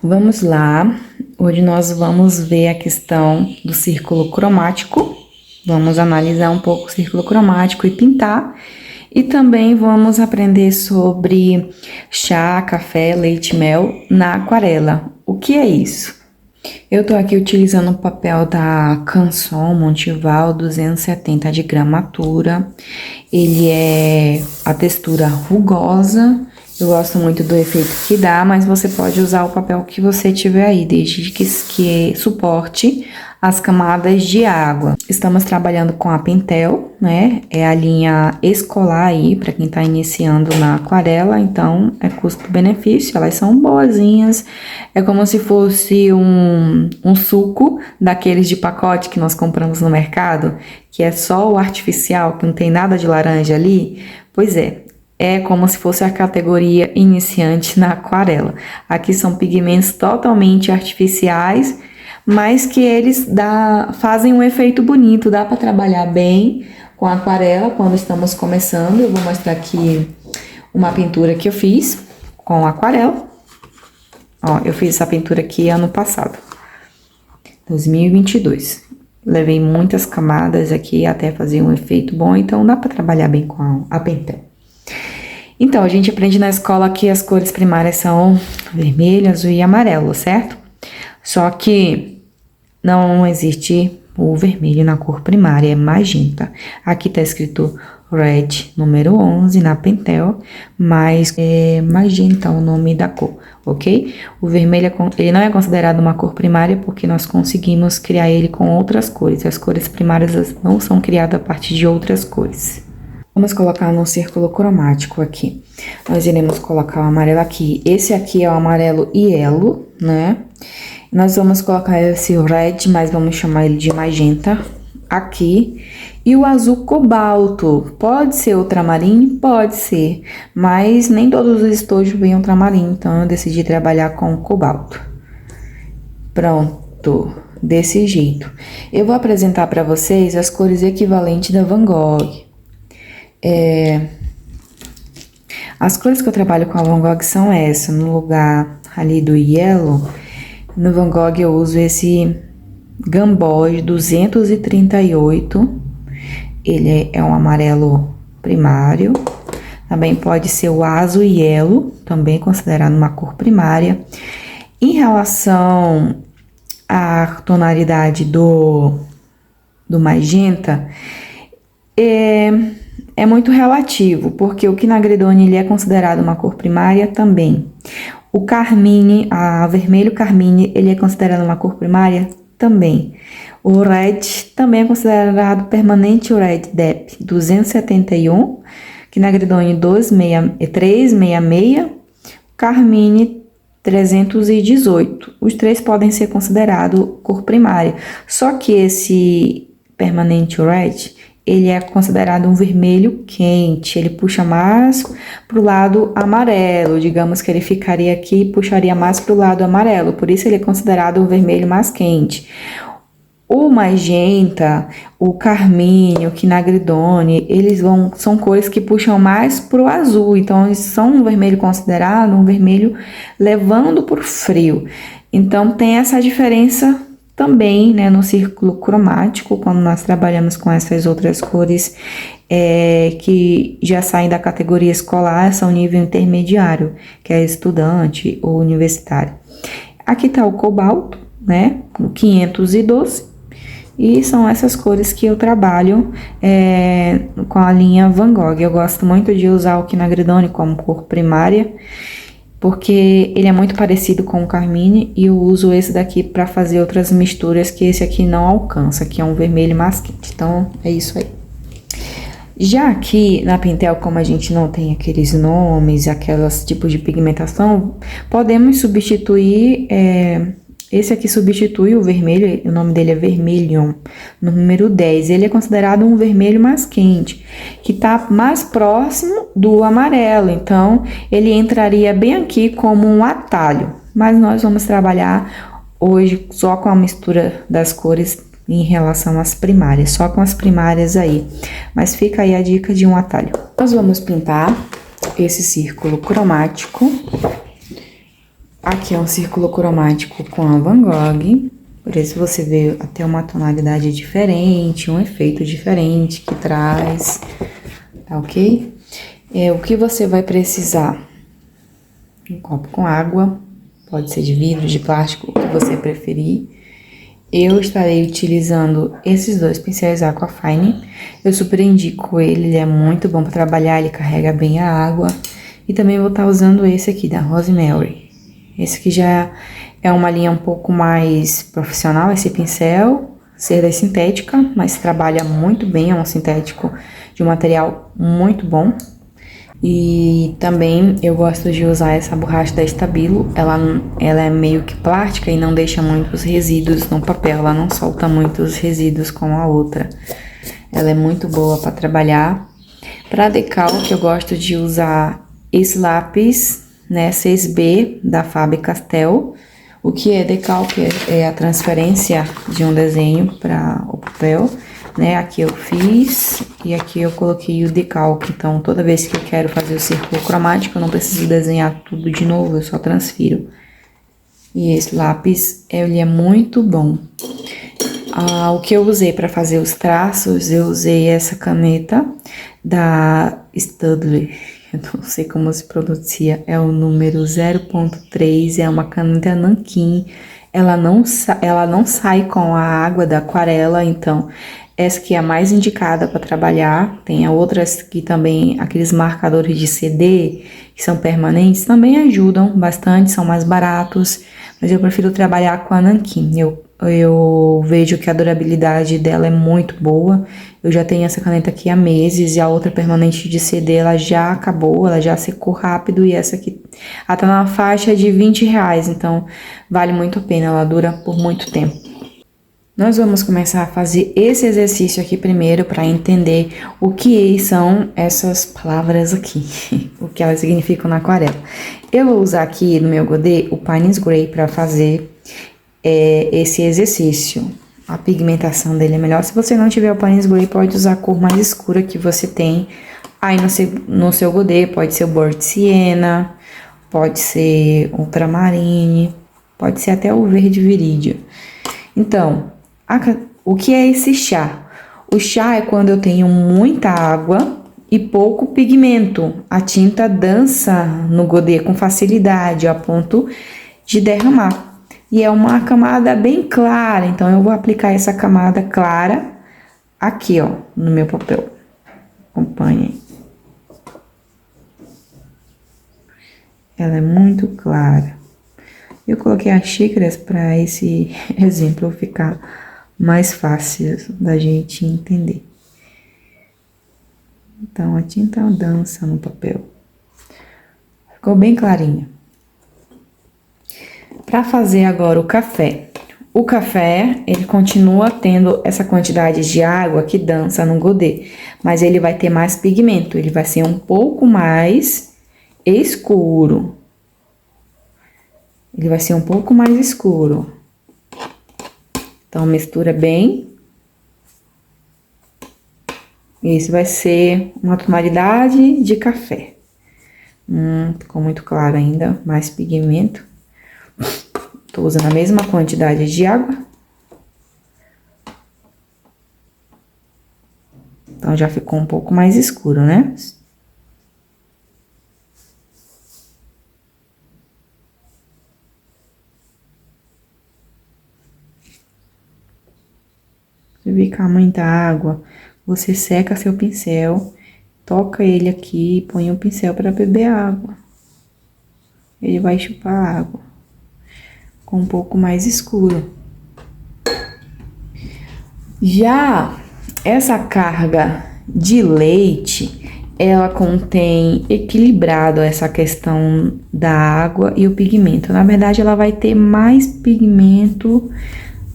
Vamos lá, hoje nós vamos ver a questão do círculo cromático, vamos analisar um pouco o círculo cromático e pintar, e também vamos aprender sobre chá, café, leite e mel na aquarela. O que é isso? Eu tô aqui utilizando o papel da Canson Montival 270 de gramatura, ele é a textura rugosa. Eu gosto muito do efeito que dá, mas você pode usar o papel que você tiver aí, desde que suporte as camadas de água. Estamos trabalhando com a Pentel, né? É a linha escolar aí, para quem tá iniciando na aquarela, então é custo-benefício, elas são boazinhas. É como se fosse um suco daqueles de pacote que nós compramos no mercado, que é só o artificial, que não tem nada de laranja ali. Pois é como se fosse a categoria iniciante na aquarela. Aqui são pigmentos totalmente artificiais, mas que eles fazem um efeito bonito, dá para trabalhar bem com a aquarela quando estamos começando. Eu vou mostrar aqui uma pintura que eu fiz com aquarela. Ó, eu fiz essa pintura aqui ano passado, 2022. Levei muitas camadas aqui até fazer um efeito bom, então dá para trabalhar bem com a Pentel. Então, a gente aprende na escola que as cores primárias são vermelho, azul e amarelo, certo? Só que não existe o vermelho na cor primária, é magenta. Aqui tá escrito Red número 11 na Pentel, mas é magenta o nome da cor, ok? O vermelho ele não é considerado uma cor primária porque nós conseguimos criar ele com outras cores. As cores primárias não são criadas a partir de outras cores. Vamos colocar no círculo cromático aqui. Nós iremos colocar o amarelo aqui. Esse aqui é o amarelo Yellow, né? Nós vamos colocar esse red, mas vamos chamar ele de magenta aqui. E o azul cobalto. Pode ser ultramarino? Pode ser. Mas nem todos os estojos vêm ultramarino, então eu decidi trabalhar com cobalto. Pronto. Desse jeito. Eu vou apresentar para vocês as cores equivalentes da Van Gogh. As cores que eu trabalho com a Van Gogh são essas. No lugar ali do Yellow, no Van Gogh eu uso esse Gamboge 238. Ele é um amarelo primário. Também pode ser o Azul Yellow, também considerado uma cor primária. Em relação à tonalidade do magenta, é muito relativo, porque o quinagridone ele é considerado uma cor primária também. O carmine, a vermelho carmine, ele é considerado uma cor primária também. O red também é considerado permanente red dep 271, quinagridone 366, carmine 318. Os três podem ser considerados cor primária. Só que esse permanente red ele é considerado um vermelho quente, ele puxa mais para o lado amarelo, digamos que ele ficaria aqui e puxaria mais para o lado amarelo, por isso ele é considerado um vermelho mais quente. O magenta, o carmíneo, o quinagridone, são cores que puxam mais para o azul, então eles são um vermelho considerado um vermelho levando para o frio. Então tem essa diferença também, né, no círculo cromático, quando nós trabalhamos com essas outras cores que já saem da categoria escolar, são nível intermediário, que é estudante ou universitário. Aqui tá o cobalto, né, o 512, e são essas cores que eu trabalho com a linha Van Gogh. Eu gosto muito de usar o quinagridone como cor primária, porque ele é muito parecido com o carmine e eu uso esse daqui para fazer outras misturas que esse aqui não alcança, que é um vermelho mais quente. Então, é isso aí. Já aqui na Pentel, como a gente não tem aqueles nomes, aqueles tipos de pigmentação, podemos substituir... esse aqui substitui o vermelho, o nome dele é Vermilion, número 10. Ele é considerado um vermelho mais quente, que tá mais próximo do amarelo. Então, ele entraria bem aqui como um atalho. Mas nós vamos trabalhar hoje só com a mistura das cores em relação às primárias, só com as primárias aí. Mas fica aí a dica de um atalho. Nós vamos pintar esse círculo cromático Aqui é um círculo cromático com a Van Gogh. Por isso você vê até uma tonalidade diferente, um efeito diferente que traz, tá ok? O que você vai precisar? Um copo com água, pode ser de vidro, de plástico, o que você preferir. Eu estarei utilizando esses dois pincéis Aquafine. Eu super indico ele é muito bom para trabalhar, ele carrega bem a água. E também vou estar usando esse aqui, da Rosemary. Esse aqui já é uma linha um pouco mais profissional, esse pincel, cera sintética, mas trabalha muito bem, é um sintético de um material muito bom. E também eu gosto de usar essa borracha da Stabilo, ela é meio que plástica e não deixa muitos resíduos no papel, ela não solta muitos resíduos como a outra. Ela é muito boa para trabalhar. Para decalque eu gosto de usar esse lápis, né, 6B da Faber-Castell. O que é decalque é a transferência de um desenho para o papel, né? Aqui eu fiz e aqui eu coloquei o decalque. Então, toda vez que eu quero fazer o círculo cromático, eu não preciso desenhar tudo de novo, eu só transfiro. E esse lápis, ele é muito bom. O que eu usei para fazer os traços, eu usei essa caneta da Staedtler. Eu não sei como se pronuncia, é o número 0.3, é uma caneta nanquim. Ela não sai com a água da aquarela, então essa aqui é a mais indicada para trabalhar. Tem outras que também, aqueles marcadores de CD, que são permanentes, também ajudam bastante, são mais baratos, mas eu prefiro trabalhar com a nanquim. Eu vejo que a durabilidade dela é muito boa. Eu já tenho essa caneta aqui há meses e a outra permanente de CD, ela já acabou, ela já secou rápido e essa aqui, ela tá na faixa de R$20, então vale muito a pena, ela dura por muito tempo. Nós vamos começar a fazer esse exercício aqui primeiro para entender o que são essas palavras aqui, o que elas significam na aquarela. Eu vou usar aqui no meu godê o Payne's Grey para fazer esse exercício. A pigmentação dele é melhor. Se você não tiver o Payne's Grey, pode usar a cor mais escura que você tem aí no seu godê. Pode ser o Burnt Sienna, pode ser Ultramarine, pode ser até o Verde Virídia. Então, o que é esse chá? O chá é quando eu tenho muita água e pouco pigmento. A tinta dança no godê com facilidade, a ponto de derramar. E é uma camada bem clara, então eu vou aplicar essa camada clara aqui, ó, no meu papel. Acompanhem. Ela é muito clara. Eu coloquei as xícaras para esse exemplo ficar mais fácil da gente entender. Então, a tinta dança no papel. Ficou bem clarinha. Para fazer agora o café. O café, ele continua tendo essa quantidade de água que dança no godê, mas ele vai ter mais pigmento, ele vai ser um pouco mais escuro. Ele vai ser um pouco mais escuro. Então, mistura bem. Esse vai ser uma tonalidade de café. Ficou muito claro ainda, mais pigmento. Tô usando a mesma quantidade de água. Então, já ficou um pouco mais escuro, né? Se ficar muita água, você seca seu pincel, toca ele aqui e põe o pincel para beber água. Ele vai chupar a água. Com um pouco mais escuro. Já essa carga de leite, ela contém equilibrado essa questão da água e o pigmento. Na verdade, ela vai ter mais pigmento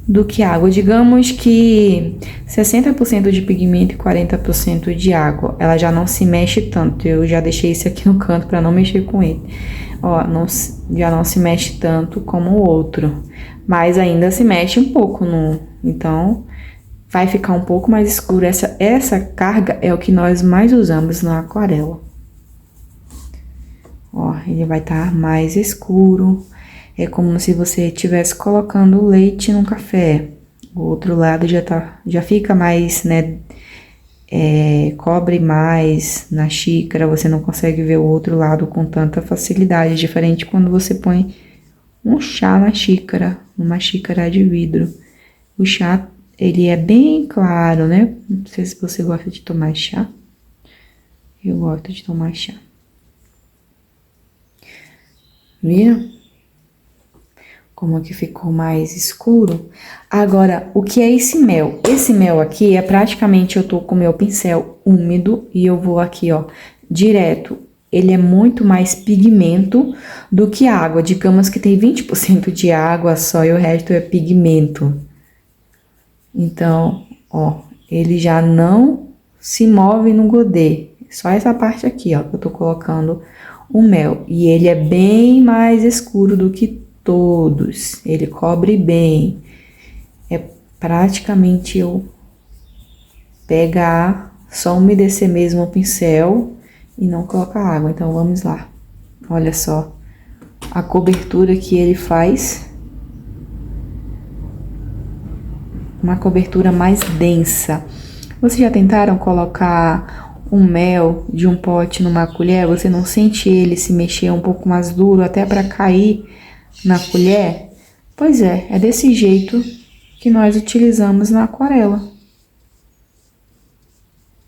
do que água. Digamos que 60% de pigmento e 40% de água. Ela já não se mexe tanto. Eu já deixei esse aqui no canto para não mexer com ele. Ó, já não se mexe tanto como o outro. Mas ainda se mexe um pouco, então vai ficar um pouco mais escuro. Essa carga é o que nós mais usamos na aquarela. Ó, ele vai estar mais escuro. É como se você estivesse colocando leite num café. O outro lado já fica mais, né, cobre mais na xícara, você não consegue ver o outro lado com tanta facilidade. É diferente quando você põe um chá na xícara, numa xícara de vidro. O chá, ele é bem claro, né? Não sei se você gosta de tomar chá. Eu gosto de tomar chá. Viram? Como que ficou mais escuro. Agora, o que é esse mel? Esse mel aqui é praticamente, eu tô com meu pincel úmido e eu vou aqui, ó, direto. Ele é muito mais pigmento do que água. Digamos que tem 20% de água só e o resto é pigmento. Então, ó, ele já não se move no godê. Só essa parte aqui, ó, que eu tô colocando o mel. E ele é bem mais escuro do que todos. Ele cobre bem. É praticamente eu pegar, só umedecer mesmo o pincel e não colocar água. Então, vamos lá. Olha só a cobertura que ele faz. Uma cobertura mais densa. Vocês já tentaram colocar um mel de um pote numa colher? Você não sente ele se mexer um pouco mais duro até para cair na colher? Pois é desse jeito que nós utilizamos na aquarela.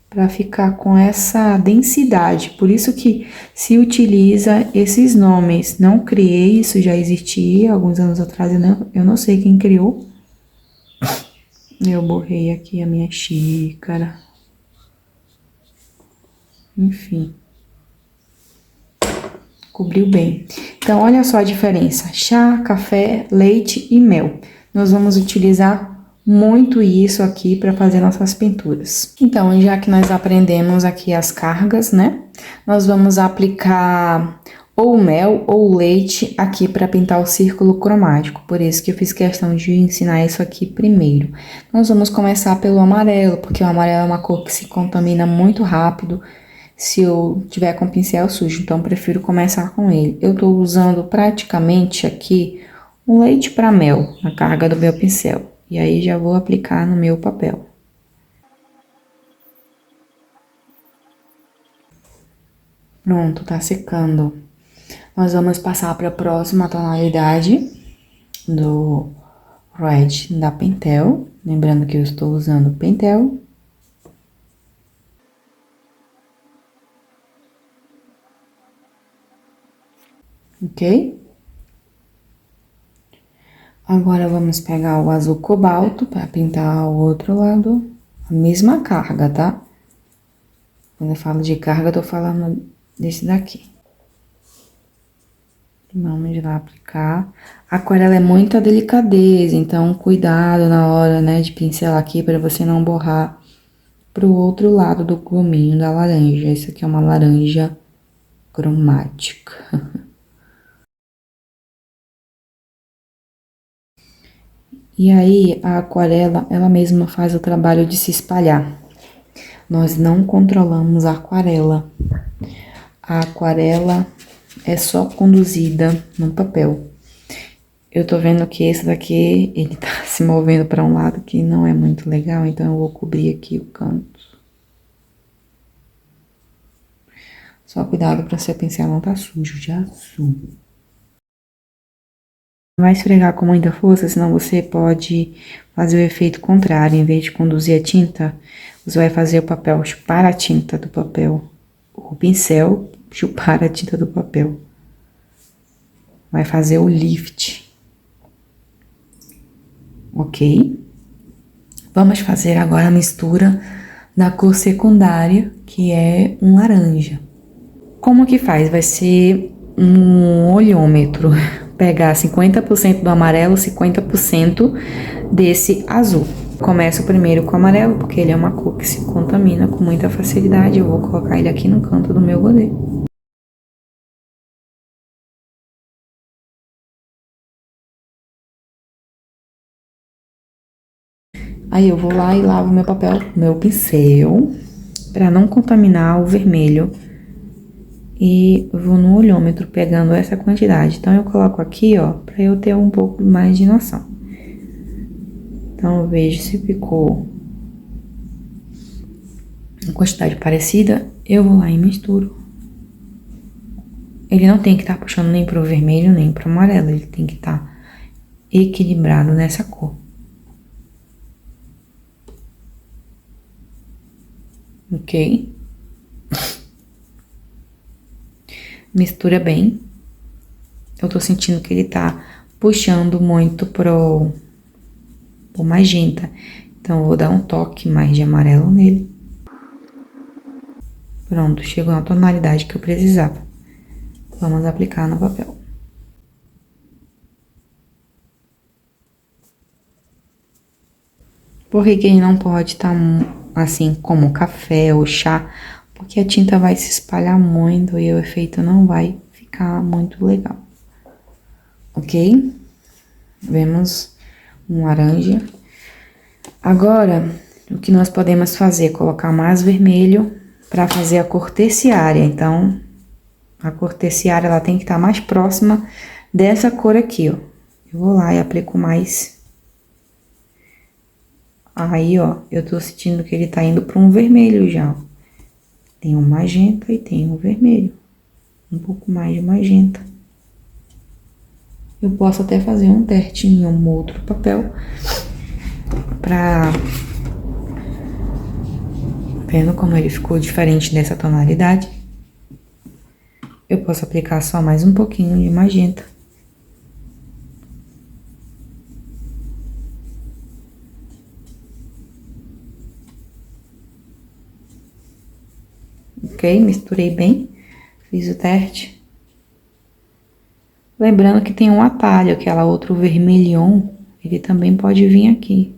Para ficar com essa densidade. Por isso que se utiliza esses nomes. Não criei, isso já existia alguns anos atrás, eu não sei quem criou. Eu borrei aqui a minha xícara. Enfim. Cobriu bem. Então, olha só a diferença. Chá, café, leite e mel. Nós vamos utilizar muito isso aqui para fazer nossas pinturas. Então, já que nós aprendemos aqui as cargas, né? Nós vamos aplicar ou mel ou leite aqui para pintar o círculo cromático. Por isso que eu fiz questão de ensinar isso aqui primeiro. Nós vamos começar pelo amarelo, porque o amarelo é uma cor que se contamina muito rápido se eu tiver com o pincel sujo, então prefiro começar com ele. Eu tô usando praticamente aqui um leite para mel na carga do meu pincel. E aí já vou aplicar no meu papel. Pronto, tá secando. Nós vamos passar para a próxima tonalidade do Red da Pentel. Lembrando que eu estou usando Pentel. Ok? Agora, vamos pegar o azul cobalto para pintar o outro lado. A mesma carga, tá? Quando eu falo de carga, eu tô falando desse daqui. Vamos lá aplicar. A aquarela é muita delicadeza, então cuidado na hora, né, de pincelar aqui para você não borrar pro outro lado do gominho da laranja. Esse aqui é uma laranja cromática. E aí, a aquarela, ela mesma faz o trabalho de se espalhar. Nós não controlamos a aquarela. A aquarela é só conduzida no papel. Eu tô vendo que esse daqui, ele tá se movendo para um lado que não é muito legal, então eu vou cobrir aqui o canto. Só cuidado para seu pincel não tá sujo de azul. Não vai esfregar com muita força, senão você pode fazer o efeito contrário. Em vez de conduzir a tinta, você vai fazer o papel chupar a tinta do papel. O pincel chupar a tinta do papel. Vai fazer o lift. Ok? Vamos fazer agora a mistura da cor secundária, que é um laranja. Como que faz? Vai ser um olhômetro. Pegar 50% do amarelo, 50% desse azul. Começo primeiro com o amarelo, porque ele é uma cor que se contamina com muita facilidade. Eu vou colocar ele aqui no canto do meu godê. Aí eu vou lá e lavo meu papel, meu pincel, para não contaminar o vermelho e vou no olhômetro pegando essa quantidade. Então, eu coloco aqui, ó, pra eu ter um pouco mais de noção. Então, eu vejo se ficou uma quantidade parecida, eu vou lá e misturo. Ele não tem que estar puxando nem pro vermelho, nem pro amarelo. Ele tem que estar equilibrado nessa cor. Ok? Mistura bem. Eu tô sentindo que ele tá puxando muito pro magenta. Então, eu vou dar um toque mais de amarelo nele. Pronto, chegou na tonalidade que eu precisava. Vamos aplicar no papel. Por que ele não pode estar assim como café ou chá? Porque a tinta vai se espalhar muito e o efeito não vai ficar muito legal. Ok? Vemos um laranja. Agora, o que nós podemos fazer? Colocar mais vermelho para fazer a cor terciária. Então, a cor terciária ela tem que estar mais próxima dessa cor aqui, ó. Eu vou lá e aplico mais. Aí, ó, eu tô sentindo que ele tá indo para um vermelho já, ó. Tem um magenta e tem um vermelho. Um pouco mais de magenta. Eu posso até fazer um teste em um outro papel. Vendo como ele ficou diferente dessa tonalidade. Eu posso aplicar só mais um pouquinho de magenta. Ok? Misturei bem. Fiz o teste. Lembrando que tem um atalho, aquela outro vermelhon, ele também pode vir aqui.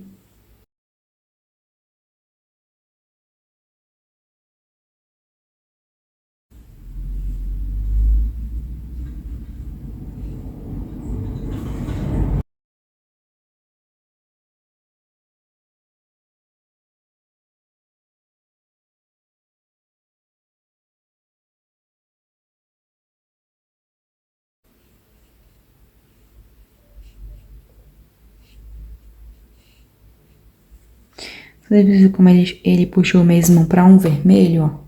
Você viu como ele puxou mesmo para um vermelho, ó?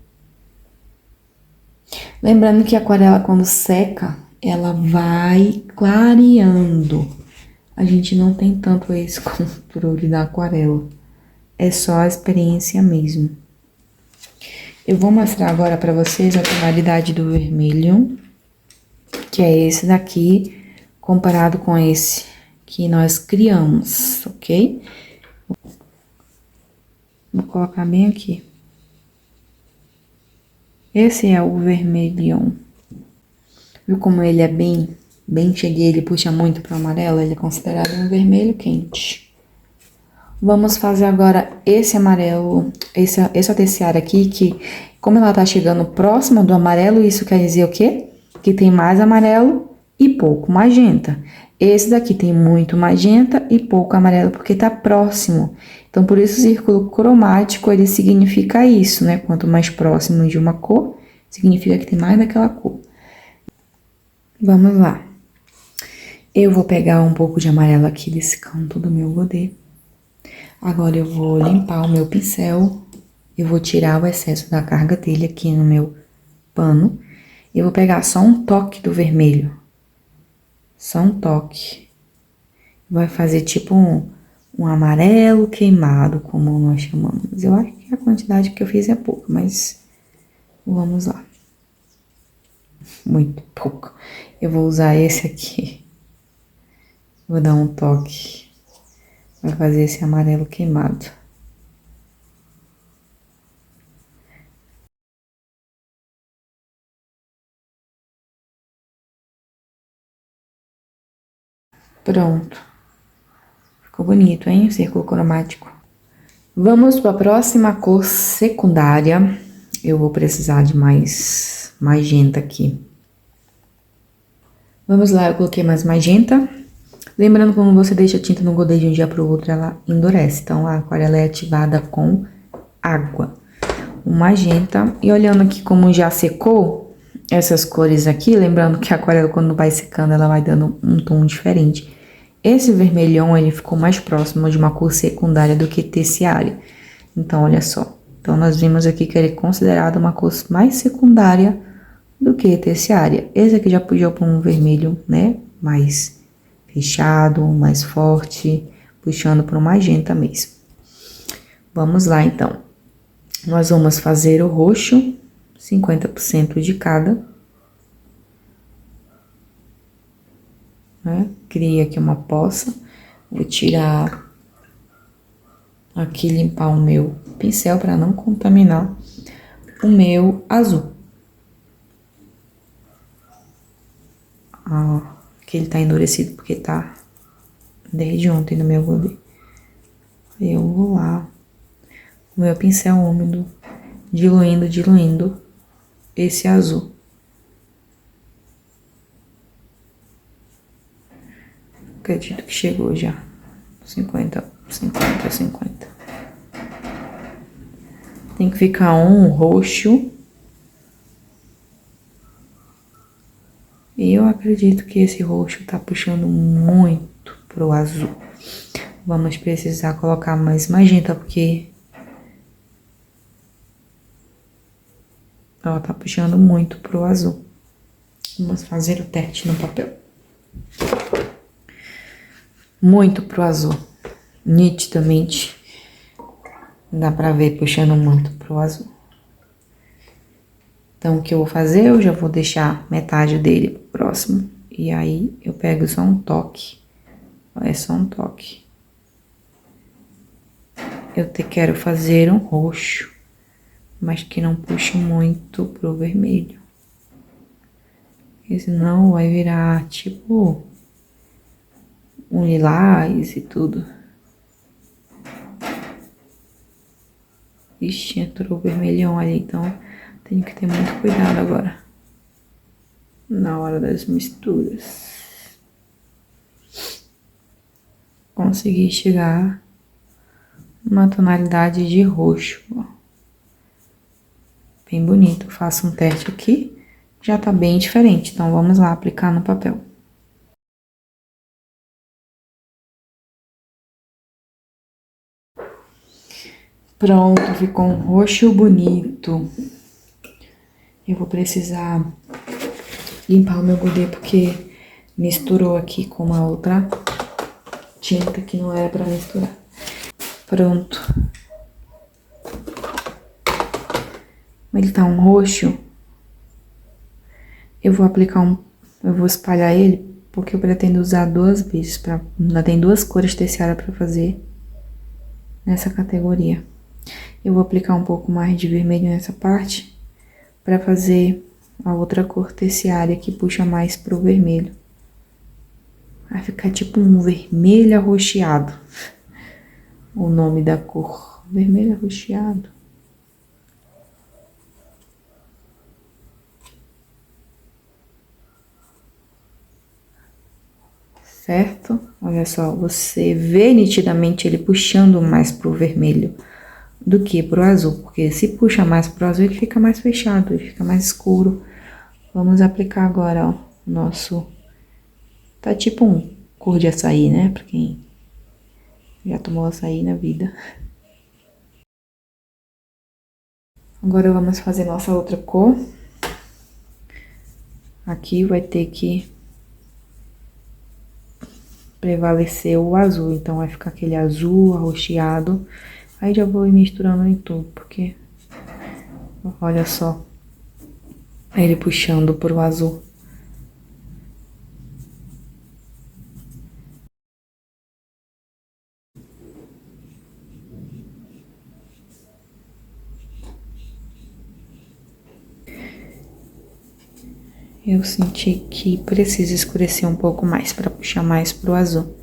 Lembrando que a aquarela, quando seca, ela vai clareando. A gente não tem tanto esse controle da aquarela. É só a experiência mesmo. Eu vou mostrar agora para vocês a tonalidade do vermelho, que é esse daqui, comparado com esse que nós criamos, ok? Vou colocar bem aqui. Esse é o vermelhão. Viu como ele é bem cheguei, ele puxa muito para o amarelo, ele é considerado um vermelho quente. Vamos fazer agora esse amarelo, essa terciária aqui, que como ela tá chegando próxima do amarelo, isso quer dizer o quê? Que tem mais amarelo e pouco magenta. Esse daqui tem muito magenta e pouco amarelo, porque tá próximo. Então, por isso o círculo cromático, ele significa isso, né? Quanto mais próximo de uma cor, significa que tem mais daquela cor. Vamos lá. Eu vou pegar um pouco de amarelo aqui desse canto do meu godê. Agora, eu vou limpar o meu pincel. Eu vou tirar o excesso da carga dele aqui no meu pano. Eu vou pegar só um toque do vermelho. Só um toque. Vai fazer tipo um amarelo queimado, como nós chamamos. Eu acho que a quantidade que eu fiz é pouca, mas vamos lá. Muito pouco. Eu vou usar esse aqui. Vou dar um toque. Vai fazer esse amarelo queimado. Pronto. Ficou bonito, hein? O círculo cromático. Vamos para a próxima cor secundária. Eu vou precisar de mais magenta aqui. Vamos lá, eu coloquei mais magenta. Lembrando, quando você deixa a tinta no godê de um dia para o outro, ela endurece. Então, a aquarela é ativada com água. O magenta. E olhando aqui como já secou, essas cores aqui, lembrando que a aquarela quando vai secando, ela vai dando um tom diferente. Esse vermelhão, ele ficou mais próximo de uma cor secundária do que terciária. Então, olha só. Então, nós vimos aqui que ele é considerado uma cor mais secundária do que terciária. Esse aqui já puxou para um vermelho, né? Mais fechado, mais forte, puxando para um magenta mesmo. Vamos lá, então. Nós vamos fazer o roxo, 50% de cada. Né? Criei aqui uma poça. Vou tirar aqui, limpar o meu pincel para não contaminar o meu azul. Aqui ele tá endurecido porque tá desde ontem no meu bebê. Eu vou lá, o meu pincel úmido, diluindo esse azul. Acredito que chegou já. 50. Tem que ficar um roxo. E eu acredito que esse roxo tá puxando muito pro azul. Vamos precisar colocar mais magenta, porque ela tá puxando muito pro azul. Vamos fazer o teste no papel. Muito pro azul. Nitidamente. Dá pra ver puxando muito pro azul. Então, o que eu vou fazer? Eu já vou deixar metade dele próximo. E aí, eu pego só um toque. É só um toque. Eu quero fazer um roxo, mas que não puxe muito pro vermelho. Porque senão vai virar tipo um lilás e tudo. Ixi, entrou o vermelhão ali, então tenho que ter muito cuidado agora na hora das misturas. Consegui chegar numa tonalidade de roxo, ó. Bem bonito. Faço um teste aqui, já tá bem diferente. Então, vamos lá aplicar no papel. Pronto, ficou um roxo bonito. Eu vou precisar limpar o meu godê porque misturou aqui com uma outra tinta que não era pra misturar. Pronto. Ele tá um roxo. Eu vou espalhar ele porque eu pretendo usar 2 vezes. Ainda tem 2 cores terciárias pra fazer nessa categoria. Eu vou aplicar um pouco mais de vermelho nessa parte pra fazer a outra cor terciária que puxa mais pro vermelho. Vai ficar tipo um vermelho arroxeado. O nome da cor. Vermelho arroxeado. Certo? Olha só, você vê nitidamente ele puxando mais pro vermelho do que pro azul. Porque se puxa mais pro azul, ele fica mais fechado, ele fica mais escuro. Vamos aplicar agora, ó, o nosso... Tá tipo um cor de açaí, né? Pra quem já tomou açaí na vida. Agora vamos fazer nossa outra cor. Aqui vai ter que prevalecer o azul, então vai ficar aquele azul arroxeado. Aí já vou ir misturando em tudo, porque olha só ele puxando pro azul. Eu senti que precisa escurecer um pouco mais para puxar mais pro azul.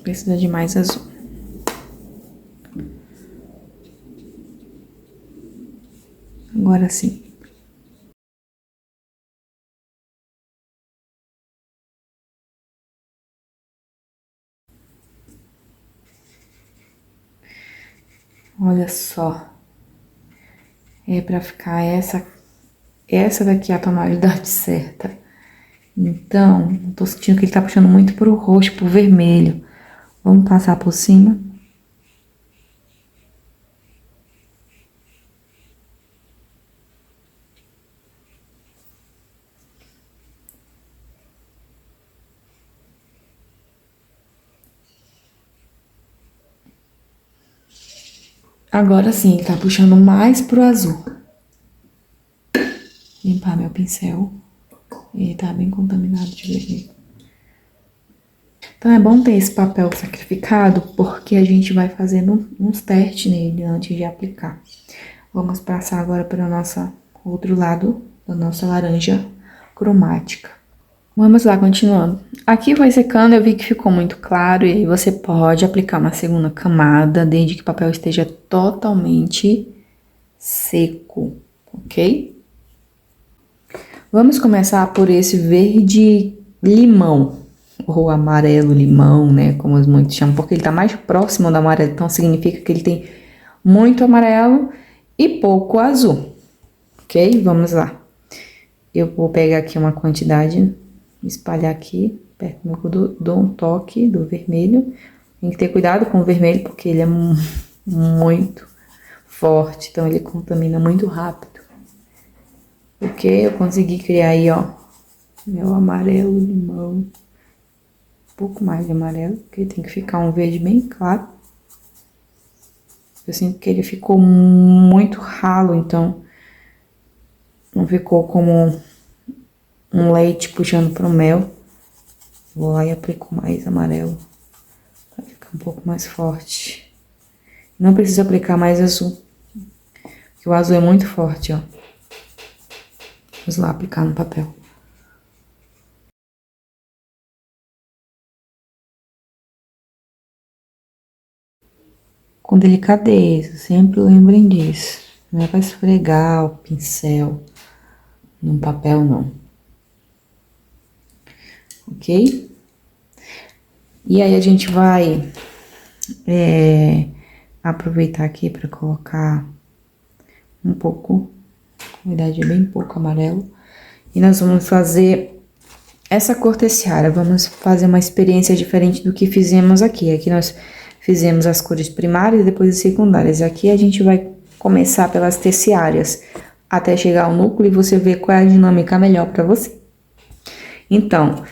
Precisa de mais azul. Agora sim. Olha só. É pra ficar essa essa daqui é a tonalidade certa. Então, tô sentindo que ele tá puxando muito pro roxo, pro vermelho. Vamos passar por cima. Agora sim, ele tá puxando mais pro azul. Limpar meu pincel. Ele tá bem contaminado de vermelho. Então é bom ter esse papel sacrificado, porque a gente vai fazendo uns testes nele antes de aplicar. Vamos passar agora para o nosso outro lado da nossa laranja cromática. Vamos lá, continuando. Aqui foi secando, eu vi que ficou muito claro, e aí você pode aplicar uma segunda camada, desde que o papel esteja totalmente seco, ok? Vamos começar por esse verde limão, ou amarelo limão, né, como muitos chamam, porque ele tá mais próximo do amarelo, então significa que ele tem muito amarelo e pouco azul, ok? Vamos lá. Eu vou pegar aqui uma quantidade, espalhar aqui, perto do meu dedo, dou um toque do vermelho. Tem que ter cuidado com o vermelho, porque ele é muito forte, então ele contamina muito rápido. Ok? Eu consegui criar aí, ó, meu amarelo limão. Um pouco mais de amarelo, porque tem que ficar um verde bem claro. Eu sinto que ele ficou muito ralo, então não ficou como um leite puxando pro mel. Vou lá e aplico mais amarelo, pra ficar um pouco mais forte. Não preciso aplicar mais azul, porque o azul é muito forte, ó. Vamos lá aplicar no papel. Com delicadeza, sempre lembrem disso. Não é pra esfregar o pincel no papel, não. Ok? E aí a gente vai aproveitar aqui para colocar um pouco, na verdade é bem pouco amarelo. E nós vamos fazer essa cor terciária, vamos fazer uma experiência diferente do que fizemos aqui. Aqui nós fizemos as cores primárias e depois as secundárias. Aqui a gente vai começar pelas terciárias, até chegar ao núcleo e você ver qual é a dinâmica melhor para você. Então,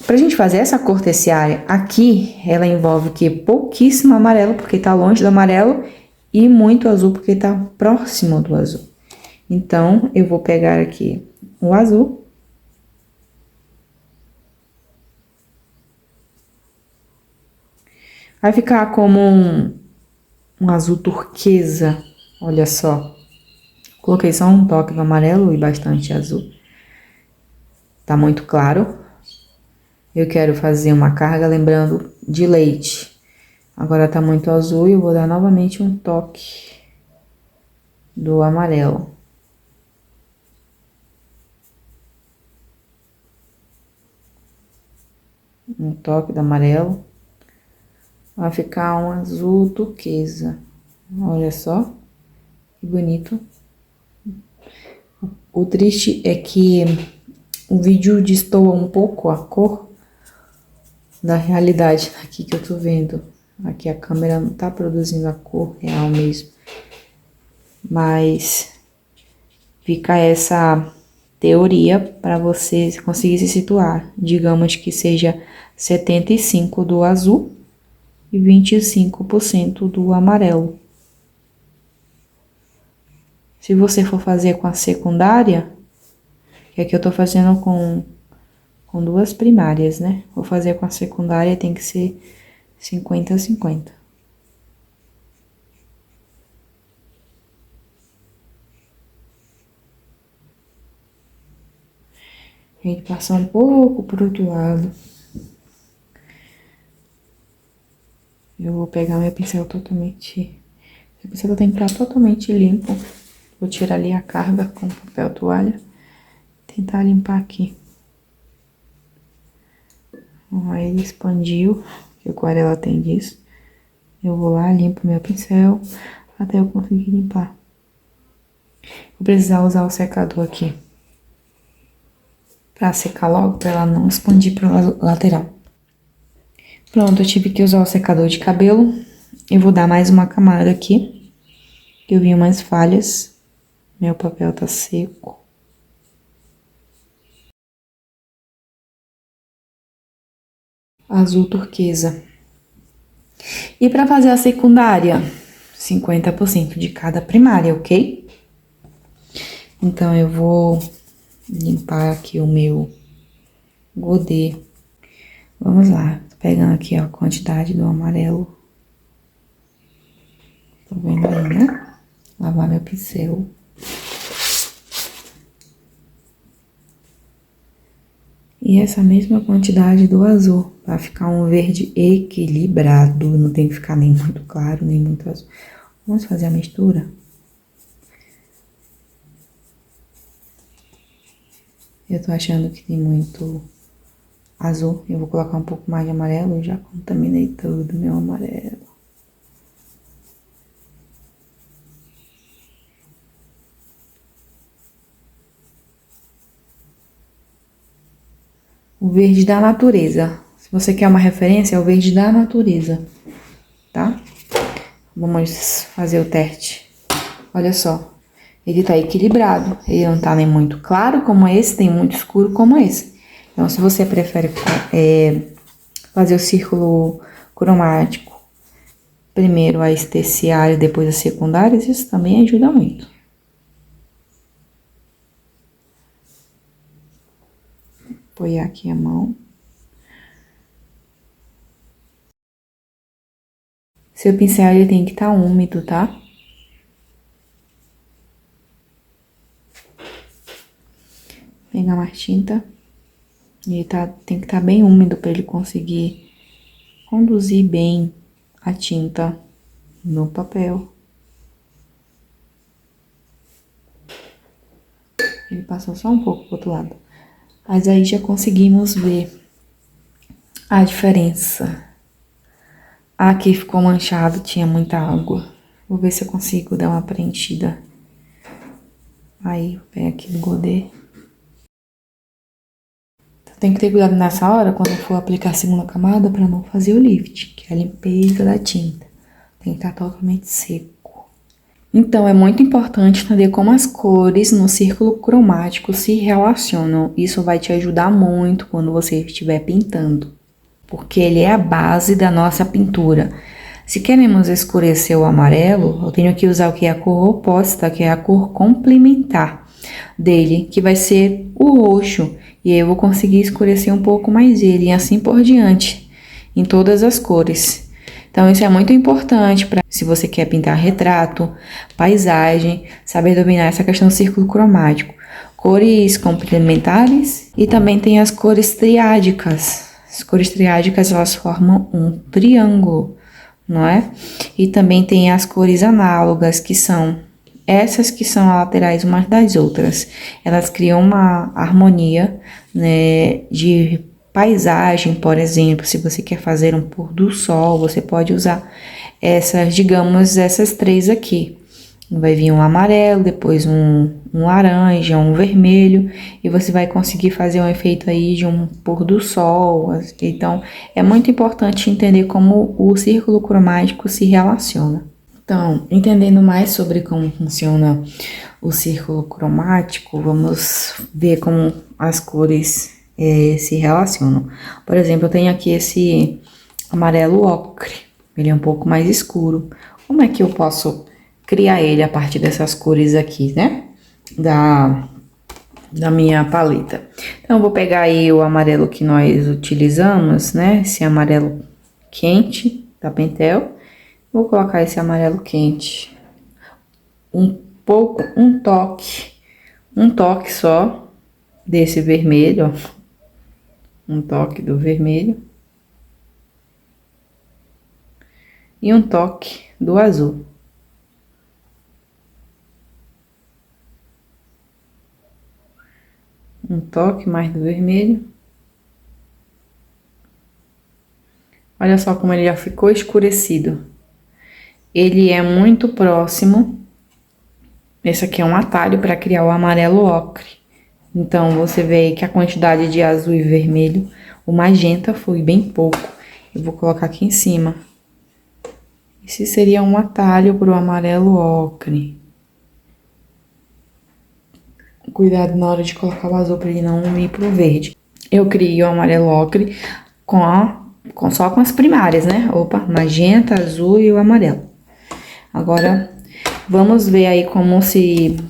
pra gente fazer essa cor terciária aqui, ela envolve que pouquíssimo amarelo, porque tá longe do amarelo, e muito azul, porque tá próximo do azul. Então, eu vou pegar aqui o azul. Vai ficar como um azul turquesa, olha só. Coloquei só um toque no amarelo e bastante azul. Tá muito claro. Eu quero fazer uma carga lembrando de leite. Agora tá muito azul e eu vou dar novamente um toque do amarelo. Um toque do amarelo. Vai ficar um azul turquesa. Olha só, que bonito. O triste é que o vídeo destoa um pouco a cor da realidade aqui que eu tô vendo. Aqui a câmera não tá produzindo a cor real mesmo. Mas fica essa teoria para você conseguir se situar. Digamos que seja 75% do azul e 25% do amarelo. Se você for fazer com a secundária, que aqui eu tô fazendo com duas primárias, né? Vou fazer com a secundária, tem que ser 50-50. A gente passar um pouco pro outro lado. Eu vou pegar meu pincel totalmente... O pincel tem que estar totalmente limpo. Vou tirar ali a carga com papel toalha. Tentar limpar aqui. Aí ele expandiu, que a aquarela tem disso. Eu vou lá, limpo meu pincel, até eu conseguir limpar. Vou precisar usar o secador aqui pra secar logo, pra ela não expandir pra lateral. Pronto, eu tive que usar o secador de cabelo. Eu vou dar mais uma camada aqui. Eu vi umas falhas. Meu papel tá seco. Azul turquesa. E pra fazer a secundária, 50% de cada primária, ok? Então, eu vou limpar aqui o meu godê. Vamos lá, tô pegando aqui, ó, a quantidade do amarelo. Tô vendo aí, né? Lavar meu pincel. E essa mesma quantidade do azul, pra ficar um verde equilibrado. Não tem que ficar nem muito claro, nem muito azul. Vamos fazer a mistura? Eu tô achando que tem muito azul. Eu vou colocar um pouco mais de amarelo. Eu já contaminei todo o meu amarelo. O verde da natureza. Se você quer uma referência, é o verde da natureza, tá? Vamos fazer o teste. Olha só. Ele tá equilibrado. Ele não tá nem muito claro como esse, nem muito escuro como esse. Então, se você prefere fazer o círculo cromático, primeiro a terciário, depois a secundária, isso também ajuda muito. Apoiar aqui a mão. Seu pincel ele tem que estar úmido, tá? Pegar mais tinta. Ele tem que estar bem úmido para ele conseguir conduzir bem a tinta no papel. Ele passou só um pouco pro outro lado. Mas aí já conseguimos ver a diferença. Aqui ficou manchado, tinha muita água. Vou ver se eu consigo dar uma preenchida. Aí, pego aqui no godê. Tem que ter cuidado nessa hora, quando eu for aplicar a segunda camada, para não fazer o lift, que é a limpeza da tinta. Tem que estar totalmente seco. Então, é muito importante entender como as cores no círculo cromático se relacionam. Isso vai te ajudar muito quando você estiver pintando, porque ele é a base da nossa pintura. Se queremos escurecer o amarelo, eu tenho que usar o que é a cor oposta, que é a cor complementar dele, que vai ser o roxo. E aí eu vou conseguir escurecer um pouco mais ele, e assim por diante, em todas as cores. Então, isso é muito importante para se você quer pintar retrato, paisagem, saber dominar essa questão do círculo cromático. Cores complementares e também tem as cores triádicas. As cores triádicas, elas formam um triângulo, não é? E também tem as cores análogas, que são essas que são laterais umas das outras. Elas criam uma harmonia, né, de paisagem, por exemplo. Se você quer fazer um pôr do sol, você pode usar essas, digamos, essas três aqui. Vai vir um amarelo, depois um laranja, um vermelho, e você vai conseguir fazer um efeito aí de um pôr do sol. Então, é muito importante entender como o círculo cromático se relaciona. Então, entendendo mais sobre como funciona o círculo cromático, vamos ver como as cores se relacionam. Por exemplo, eu tenho aqui esse amarelo ocre, ele é um pouco mais escuro. Como é que eu posso criar ele a partir dessas cores aqui, né? Da minha paleta. Então, eu vou pegar aí o amarelo que nós utilizamos, né? Esse amarelo quente da Pentel. Vou colocar esse amarelo quente. Um toque só desse vermelho, ó. Um toque do vermelho. E um toque do azul. Um toque mais do vermelho. Olha só como ele já ficou escurecido. Ele é muito próximo Esse aqui é um atalho para criar o amarelo ocre. Então, você vê que a quantidade de azul e vermelho, o magenta foi bem pouco. Eu vou colocar aqui em cima. Esse seria um atalho para o amarelo ocre. Cuidado na hora de colocar o azul para ele não ir pro verde. Eu criei o amarelo ocre só com as primárias, né? Opa, magenta, azul e o amarelo. Agora, vamos ver aí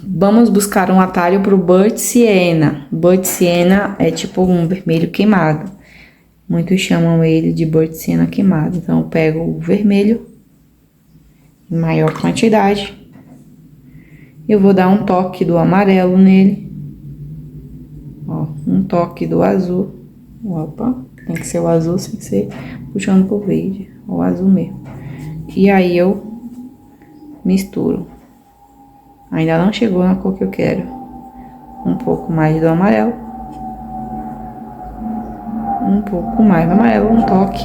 vamos buscar um atalho pro Burnt Sienna. Burnt Sienna é tipo um vermelho queimado. Muitos chamam ele de Burnt Sienna queimado. Então, eu pego o vermelho em maior quantidade. Eu vou dar um toque do amarelo nele. Ó, um toque do azul. Opa, tem que ser o azul sem ser puxando pro verde. O azul mesmo. E aí eu misturo. Ainda não chegou na cor que eu quero. Um pouco mais do amarelo. Um pouco mais do amarelo, um toque.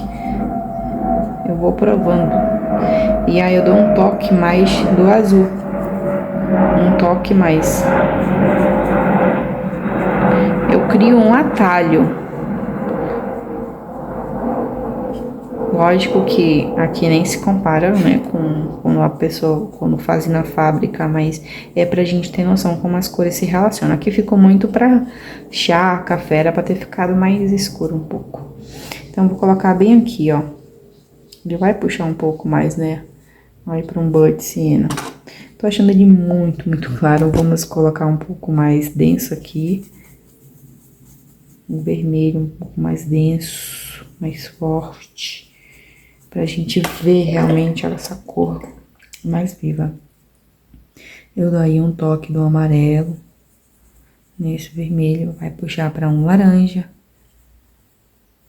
Eu vou provando. E aí eu dou um toque mais do azul. Um toque mais. Eu crio um atalho. Lógico que aqui nem se compara, né, com quando a pessoa, quando faz na fábrica, mas é pra gente ter noção como as cores se relacionam. Aqui ficou muito pra chá, café, era pra ter ficado mais escuro um pouco. Então, vou colocar bem aqui, ó. Ele vai puxar um pouco mais, né, aí pra um Burnt Sienna. Tô achando ele muito, muito claro. Vamos colocar um pouco mais denso aqui. Um vermelho um pouco mais denso, mais forte. Pra gente ver realmente essa cor mais viva. Eu dou aí um toque do amarelo. Nesse vermelho, vai puxar pra um laranja.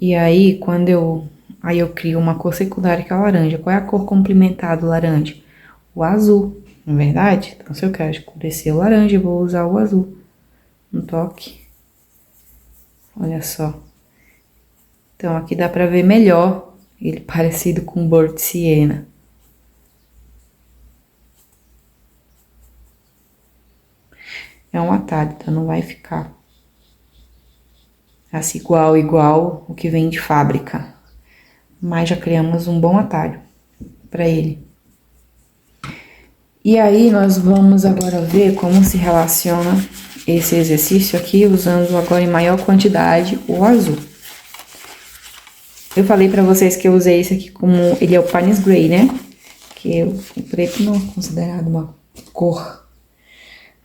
E aí, Aí eu crio uma cor secundária que é a laranja. Qual é a cor complementar do laranja? O azul, não é verdade? Então, se eu quero escurecer o laranja, eu vou usar o azul. Um toque. Olha só. Então, aqui dá pra ver melhor ele parecido com Burnt Sienna. É um atalho, então não vai ficar assim igual o que vem de fábrica. Mas já criamos um bom atalho para ele. E aí, nós vamos agora ver como se relaciona esse exercício aqui, usando agora em maior quantidade o azul. Eu falei pra vocês que eu usei esse aqui como... Ele é o Payne's Gray, né? Que o preto não é considerado uma cor.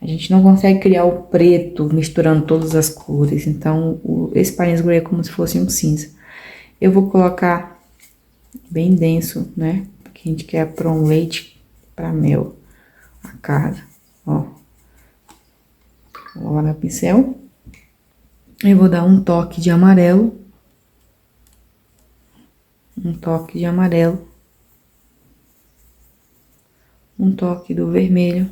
A gente não consegue criar o preto misturando todas as cores. Então, esse Payne's Gray é como se fosse um cinza. Eu vou colocar bem denso, né? Porque a gente quer para um leite para mel. A cara, ó. Vou lá no pincel. Eu vou dar um toque de amarelo. Um toque de amarelo. Um toque do vermelho.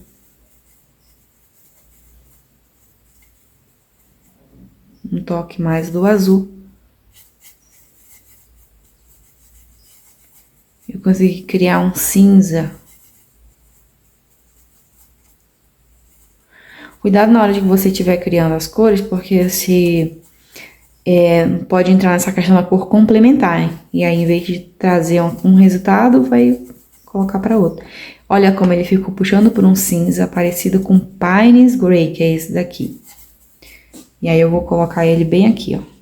Um toque mais do azul. Eu consegui criar um cinza. Cuidado na hora de que você estiver criando as cores, porque se pode entrar nessa questão da cor complementar, hein? E aí, em vez de trazer um resultado, vai colocar para outro. Olha como ele ficou puxando por um cinza parecido com Payne's Gray, que é esse daqui. E aí, eu vou colocar ele bem aqui, ó.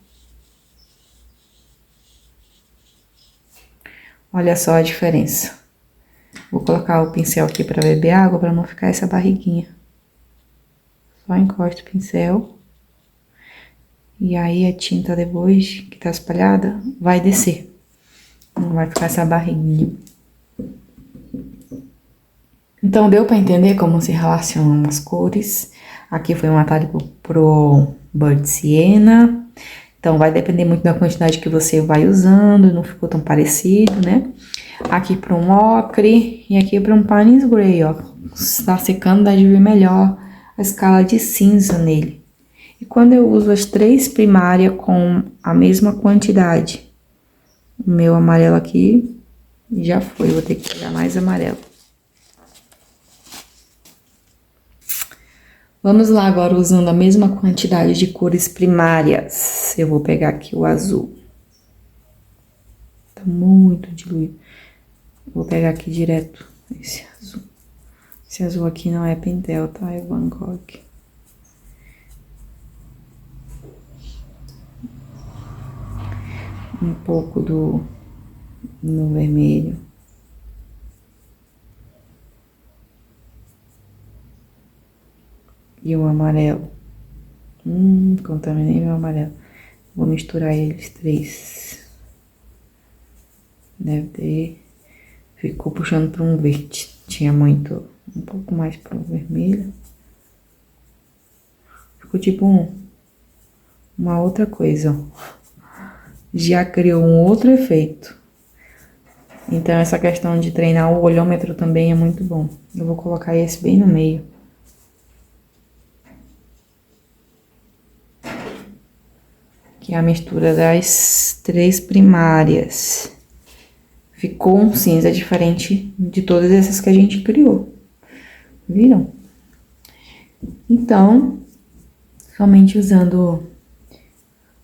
Olha só a diferença. Vou colocar o pincel aqui para beber água, para não ficar essa barriguinha. Só encosto o pincel. E aí, a tinta depois que tá espalhada, vai descer. Não vai ficar essa barriguinha. Então, deu para entender como se relacionam as cores. Aqui foi um atalho pro Burnt Sienna. Então, vai depender muito da quantidade que você vai usando. Não ficou tão parecido, né? Aqui para um ocre e aqui para um Payne's Gray, ó. Está secando, dá de ver melhor a escala de cinza nele. E quando eu uso as três primárias com a mesma quantidade, o meu amarelo aqui já foi, vou ter que pegar mais amarelo. Vamos lá agora usando a mesma quantidade de cores primárias. Eu vou pegar aqui o azul. Tá muito diluído. Vou pegar aqui direto esse azul. Esse azul aqui não é Pentel, tá? É Van Gogh. Um pouco no vermelho. E o amarelo. Contaminei meu amarelo. Vou misturar eles três. Deve ter... Ficou puxando para um verde. Tinha muito... Um pouco mais para o vermelho. Ficou tipo uma outra coisa, ó. Já criou um outro efeito. Então, essa questão de treinar o olhômetro também é muito bom. Eu vou colocar esse bem no meio. Que é a mistura das três primárias. Ficou um cinza diferente de todas essas que a gente criou. Viram? Então, somente usando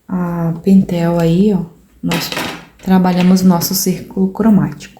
a Pentel aí, ó, nós trabalhamos nosso círculo cromático.